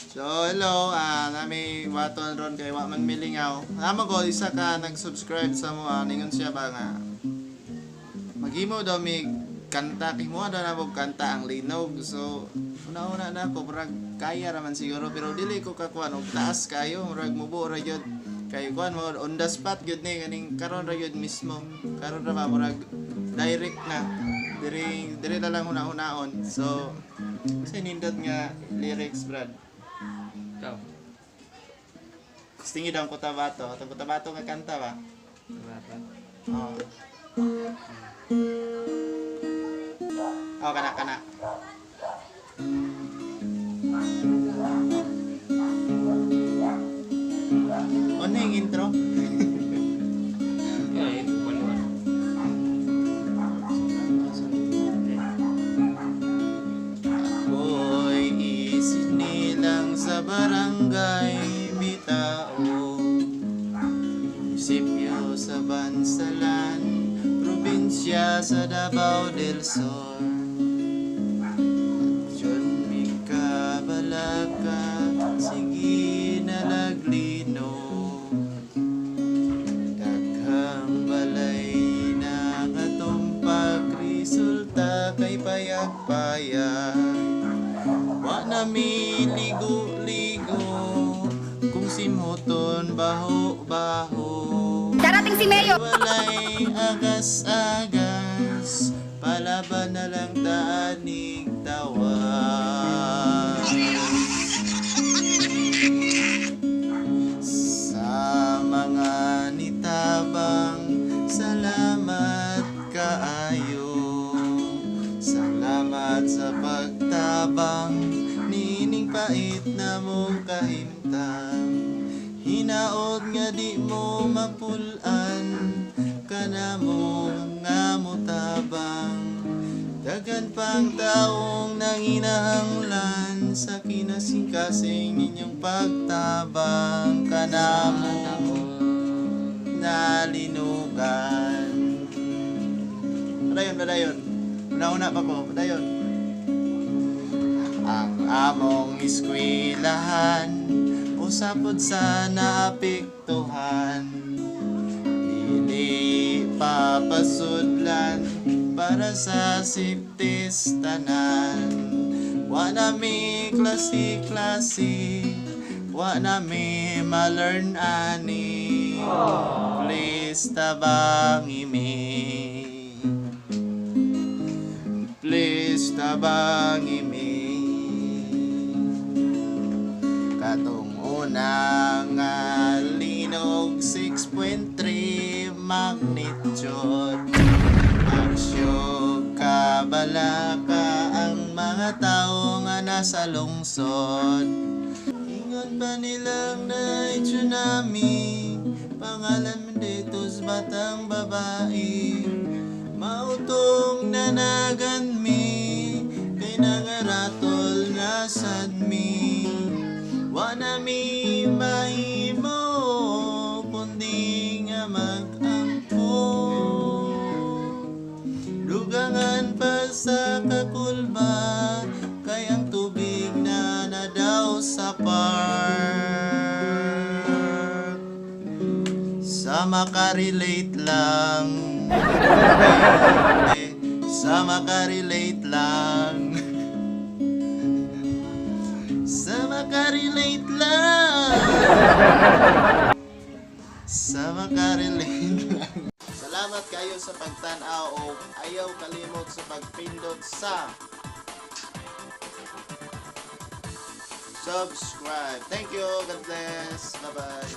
So, hello, nami waton ron kay wa man milingaw. Namo ko isa ka nag-subscribe sa mo, ningon siya ba nga maghimo daw mi kanta kimo daw na mo kanta ang linog. So, una-una na ko murag kaya raman siguro pero dili ko kakuan og taas kayo, murag mubo ra gyud. Kay kuan mo on the spot gyud ni kaning karon ra gyud mismo. Karon ra ba murag direct na. Diri na lang una-unaon. So, kasi nindot nga lyrics, Brad. Ikaw. Stingi daw ang Cotabato. Itong Cotabato nga kanta ba? Dapat. Oo. Oh, kana. Ano yung intro? Okay, buwan-buwan. Boy, isinilang sa barangay Bitao, munisipyo sa Bansalan, probinsya sa Davao del Sur. John Mika Balaka, sige nalaglino, daghang balay na katumpag, resulta kay payag-payag. Wa na mi ligo-ligo, kung simhoton baho-baho. Darating si Mayo. Walay agas-agas, palaban na lang taanig tawag. Sa mga nitabang, salamat kaayo. Salamat sa pagtabang, nining pait na mong kahimtang. Hinaot nga di mo mapulan, kana mo nga mutabang. Dagan pang taong nanginahanglan, sa kinasing-kasing ninyong pagtabang. Kana mo nalinugan. Padayon. Una-una pa po, padayon. Ang among eskwelahan, usapod sa naapektuhan, dili papasudlan para sa safeties tanan. Wa na mi klase-klase, wa na mi ma-learn ani. Please tabangi mi, please tabangi mi. Katong unang linog 6.3 magnitude, aksyon kabalaka ang mga tao nga nasa lungsod. Ingon pa nilang na tsunami, pangalan mo dito sa batang babae. Mautong nanagan mi, kay nangaratol na sad mi. Wa na mi mahimo, kundi nga mag-angko. Dugangan pa sa kakulba, kay ang tubig na daw sa park. Sa makarelate lang, sa makarelate lang, sa makarelate lang, sa makarelate lang. Salamat kayo sa pagtanaw o ayaw kalimot sa pagpindot sa subscribe. Thank you. God bless. Bye-bye.